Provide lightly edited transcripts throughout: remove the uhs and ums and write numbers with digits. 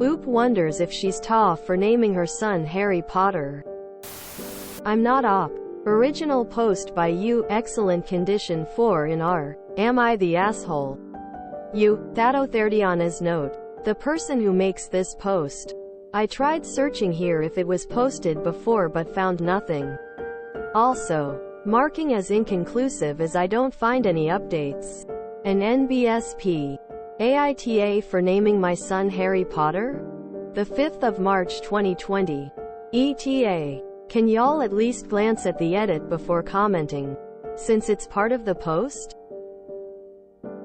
Oop wonders if she's tough for naming her son Harry Potter. I'm not op. Original post by you, excellent condition 4 in R. Am I the asshole? You, thatOtherDiana's note. The person who makes this post. I tried searching here if it was posted before but found nothing. Also, marking as inconclusive as I don't find any updates. An NBSP. AITA for naming my son Harry Potter? The 5th of March 2020. ETA. Can y'all at least glance at the edit before commenting? Since it's part of the post?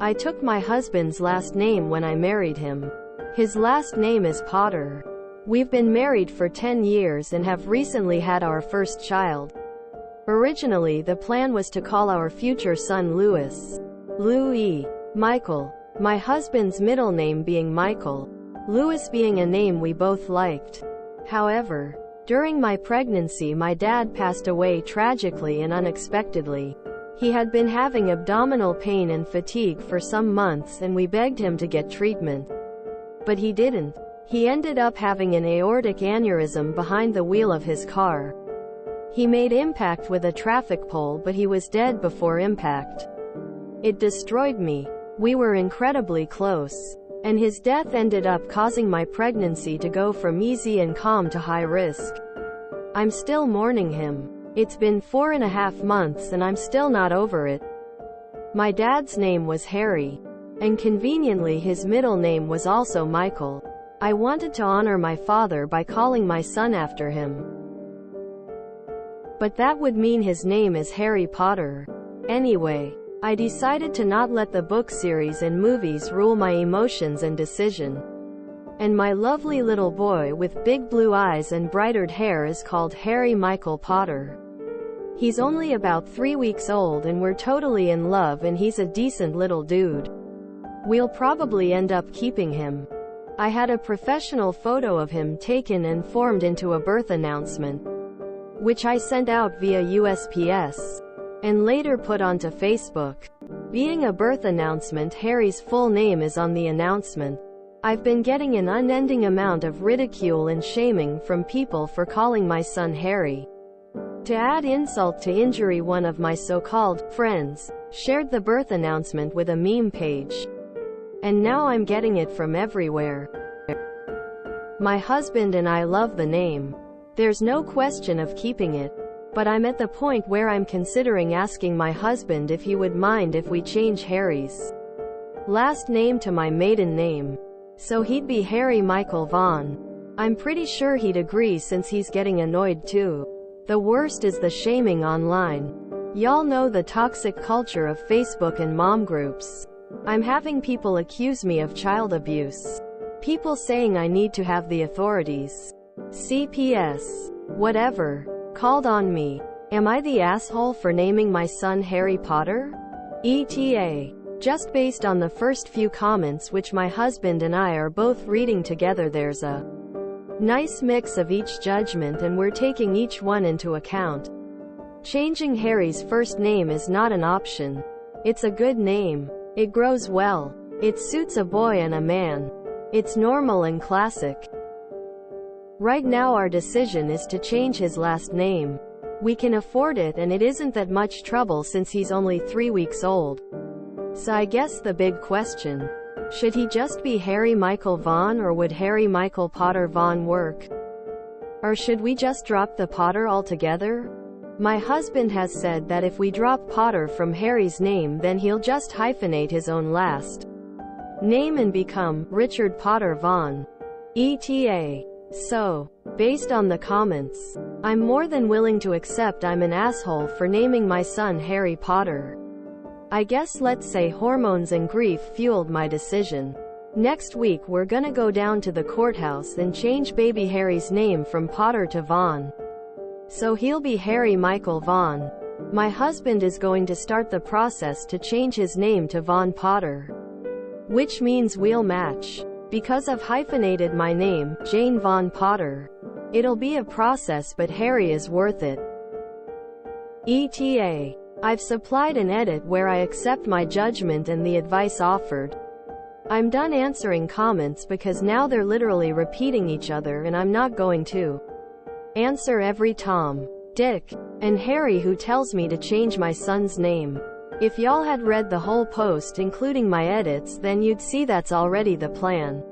I took my husband's last name when I married him. His last name is Potter. We've been married for 10 years and have recently had our first child. Originally the plan was to call our future son Louis Michael. My husband's middle name being Michael. Louis being a name we both liked. However, during my pregnancy my dad passed away tragically and unexpectedly. He had been having abdominal pain and fatigue for some months and we begged him to get treatment. But he didn't. He ended up having an aortic aneurysm behind the wheel of his car. He made impact with a traffic pole but he was dead before impact. It destroyed me. We were incredibly close. And his death ended up causing my pregnancy to go from easy and calm to high risk. I'm still mourning him. It's been 4.5 months and I'm still not over it. My dad's name was Harry. And conveniently his middle name was also Michael. I wanted to honor my father by calling my son after him. But that would mean his name is Harry Potter. Anyway, I decided to not let the book series and movies rule my emotions and decision. And my lovely little boy with big blue eyes and brighter hair is called Harry Michael Potter. He's only about 3 weeks old and we're totally in love and he's a decent little dude. We'll probably end up keeping him. I had a professional photo of him taken and formed into a birth announcement, which I sent out via USPS. And later put onto Facebook. Being a birth announcement, Harry's full name is on the announcement. I've been getting an unending amount of ridicule and shaming from people for calling my son Harry. To add insult to injury, one of my so-called friends shared the birth announcement with a meme page. And now I'm getting it from everywhere. My husband and I love the name. There's no question of keeping it. But I'm at the point where I'm considering asking my husband if he would mind if we change Harry's last name to my maiden name. So he'd be Harry Michael Vaughn. I'm pretty sure he'd agree since he's getting annoyed too. The worst is the shaming online. Y'all know the toxic culture of Facebook and mom groups. I'm having people accuse me of child abuse. People saying I need to have the authorities, CPS, whatever, called on me. Am I the asshole for naming my son Harry Potter? ETA. Just based on the first few comments which my husband and I are both reading together, there's a nice mix of each judgment and we're taking each one into account. Changing Harry's first name is not an option. It's a good name. It grows well. It suits a boy and a man. It's normal and classic. Right now our decision is to change his last name. We can afford it and it isn't that much trouble since he's only 3 weeks old. So I guess the big question, should he just be Harry Michael Vaughn or would Harry Michael Potter Vaughn work? Or should we just drop the Potter altogether? My husband has said that if we drop Potter from Harry's name then he'll just hyphenate his own last name and become Richard Potter Vaughn. ETA. So, based on the comments, I'm more than willing to accept I'm an asshole for naming my son Harry Potter. I guess let's say hormones and grief fueled my decision. Next week we're gonna go down to the courthouse and change baby Harry's name from Potter to Vaughn. So he'll be Harry Michael Vaughn. My husband is going to start the process to change his name to Vaughn Potter. Which means we'll match. Because I've hyphenated my name, Jane Vaughn Potter. It'll be a process but Harry is worth it. ETA. I've supplied an edit where I accept my judgment and the advice offered. I'm done answering comments because now they're literally repeating each other and I'm not going to answer every Tom, Dick, and Harry who tells me to change my son's name. If y'all had read the whole post including my edits, then you'd see that's already the plan.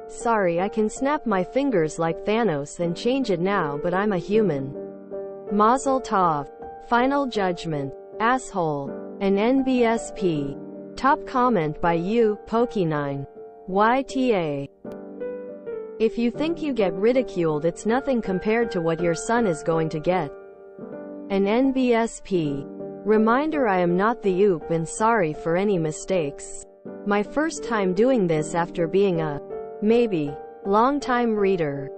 Sorry, I can snap my fingers like Thanos and change it now, but I'm a human. Mazel tov. Final judgment. Asshole. An NBSP. Top comment by you, Poke9. YTA. If you think you get ridiculed, it's nothing compared to what your son is going to get. An NBSP. Reminder, I am not the oop and sorry for any mistakes. My first time doing this after being a, maybe, long-time reader.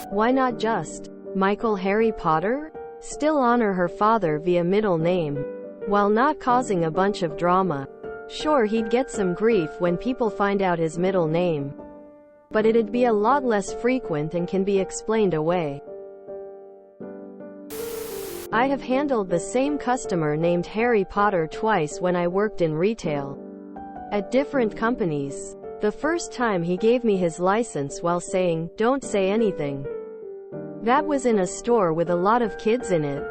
Why not just Michael Harry Potter? Still honor her father via middle name, while not causing a bunch of drama. Sure, he'd get some grief when people find out his middle name, but it'd be a lot less frequent and can be explained away. I have handled the same customer named Harry Potter twice when I worked in retail at different companies. The first time he gave me his license while saying, "Don't say anything." That was in a store with a lot of kids in it.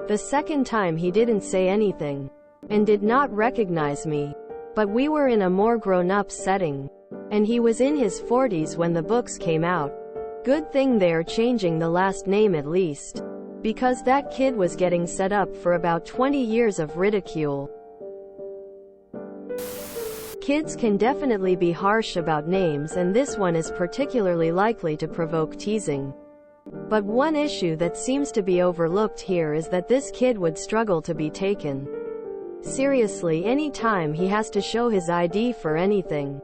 The second time he didn't say anything and did not recognize me, but we were in a more grown-up setting, and he was in his 40s when the books came out. Good thing they're changing the last name at least, because that kid was getting set up for about 20 years of ridicule. Kids can definitely be harsh about names, and this one is particularly likely to provoke teasing. But one issue that seems to be overlooked here is that this kid would struggle to be taken seriously any time he has to show his ID for anything.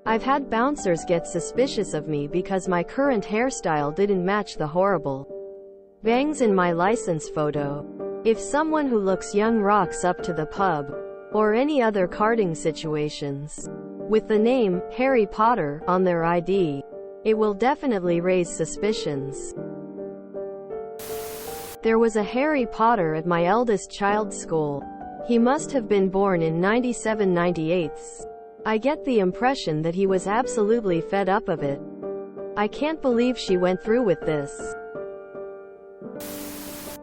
I've had bouncers get suspicious of me because my current hairstyle didn't match the horrible bangs in my license photo. If someone who looks young rocks up to the pub, or any other carding situations, with the name, Harry Potter, on their ID, it will definitely raise suspicions. There was a Harry Potter at my eldest child's school. He must have been born in 97/98. I get the impression that he was absolutely fed up of it. I can't believe she went through with this.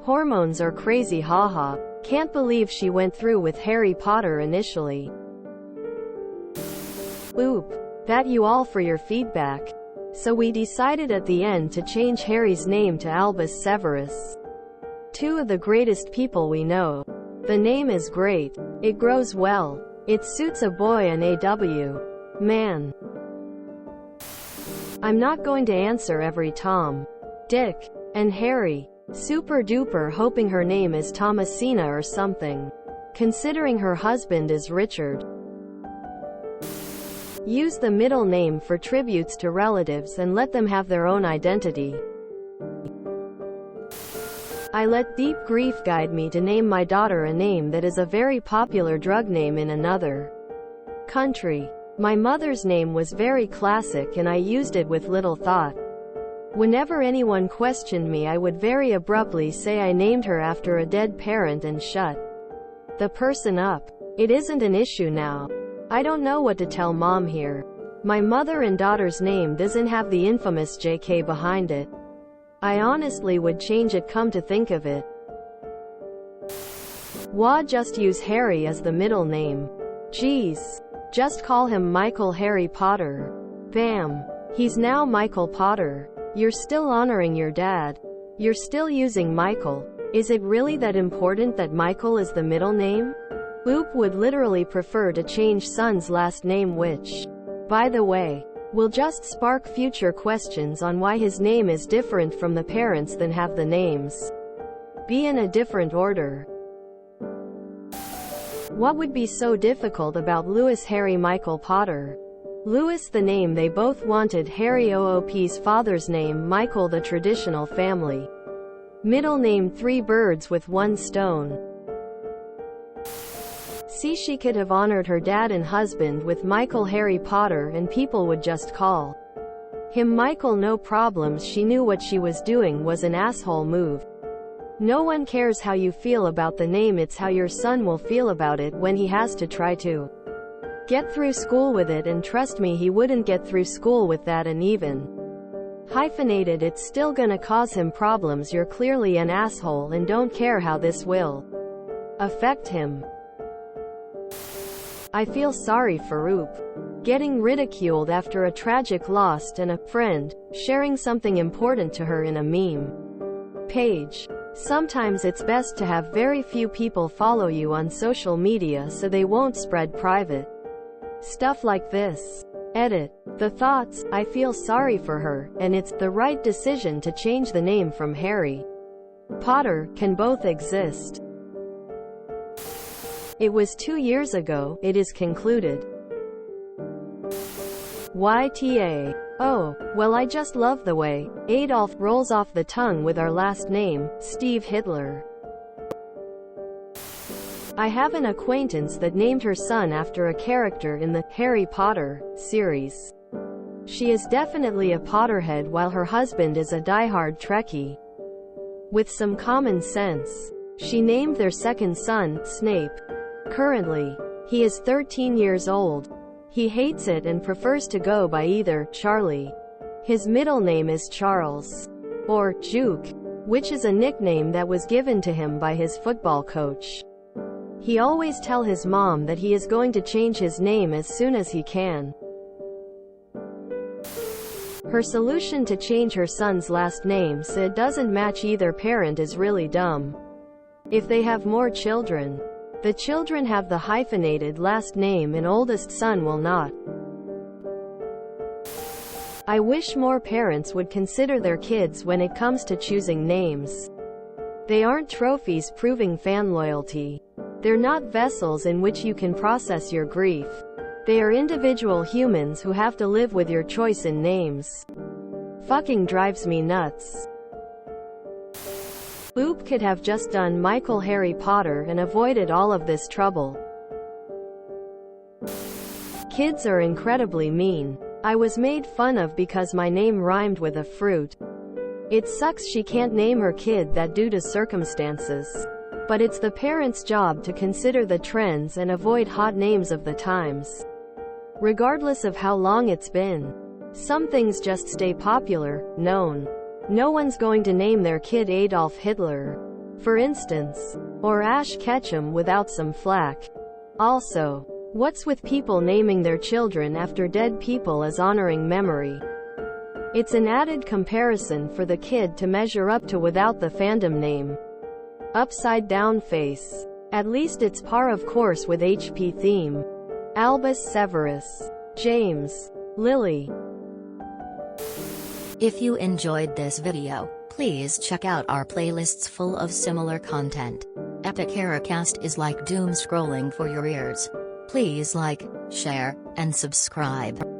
Hormones are crazy, haha. Can't believe she went through with Harry Potter initially. Oop. That you all for your feedback. So we decided at the end to change Harry's name to Albus Severus. Two of the greatest people we know. The name is great. It grows well. It suits a boy and AW. Man. I'm not going to answer every Tom, Dick, and Harry. Super duper hoping her name is Thomasina or something, considering her husband is Richard. Use the middle name for tributes to relatives and let them have their own identity. I let deep grief guide me to name my daughter a name that is a very popular drug name in another country. My mother's name was very classic and I used it with little thought. Whenever anyone questioned me, I would very abruptly say I named her after a dead parent and shut the person up. It isn't an issue now. I don't know what to tell mom here. My mother and daughter's name doesn't have the infamous JK behind it. I honestly would change it, come to think of it. Why just use Harry as the middle name? Jeez. Just call him Michael Harry Potter. Bam. He's now Michael Potter. You're still honoring your dad. You're still using Michael. Is it really that important that Michael is the middle name? Oop would literally prefer to change son's last name, which, by the way, will just spark future questions on why his name is different from the parents than have the names be in a different order. What would be so difficult about Louis Harry Michael Potter? Louis the name they both wanted, Harry OOP's father's name, Michael the traditional family middle name, 3 birds with 1 stone. See, she could have honored her dad and husband with Michael Harry Potter and people would just call him Michael, no problems. She knew what she was doing was an asshole move. No one cares how you feel about the name, it's how your son will feel about it when he has to try to Get through school with it, and trust me, he wouldn't get through school with that, and even hyphenated, it's still gonna cause him problems. You're clearly an asshole and don't care how this will affect him. I feel sorry for Oop. Getting ridiculed after a tragic loss, and a friend sharing something important to her in a meme page. Sometimes it's best to have very few people follow you on social media so they won't spread private stuff like this. Edit. The thoughts, I feel sorry for her, and it's the right decision to change the name from Harry Potter, can both exist. It was 2 years ago, it is concluded. YTA. Oh, well, I just love the way Adolf rolls off the tongue with our last name, Steve Hitler. I have an acquaintance that named her son after a character in the Harry Potter series. She is definitely a Potterhead while her husband is a diehard Trekkie. With some common sense, she named their second son, Snape. Currently, he is 13 years old. He hates it and prefers to go by either Charlie, his middle name is Charles, or Juke, which is a nickname that was given to him by his football coach. He always tells his mom that he is going to change his name as soon as he can. Her solution to change her son's last name so it doesn't match either parent is really dumb. If they have more children, the children have the hyphenated last name and oldest son will not. I wish more parents would consider their kids when it comes to choosing names. They aren't trophies proving fan loyalty. They're not vessels in which you can process your grief. They are individual humans who have to live with your choice in names. Fucking drives me nuts. Oop could have just done Michael Harry Potter and avoided all of this trouble. Kids are incredibly mean. I was made fun of because my name rhymed with a fruit. It sucks she can't name her kid that due to circumstances. But it's the parents' job to consider the trends and avoid hot names of the times. Regardless of how long it's been. Some things just stay popular, known. No one's going to name their kid Adolf Hitler, for instance, or Ash Ketchum without some flack. Also, what's with people naming their children after dead people as honoring memory? It's an added comparison for the kid to measure up to without the fandom name. Upside down face. At least it's par of course with HP theme. Albus Severus. James. Lily. If you enjoyed this video, please check out our playlists full of similar content. Epic Heracast is like doom scrolling for your ears. Please like, share, and subscribe.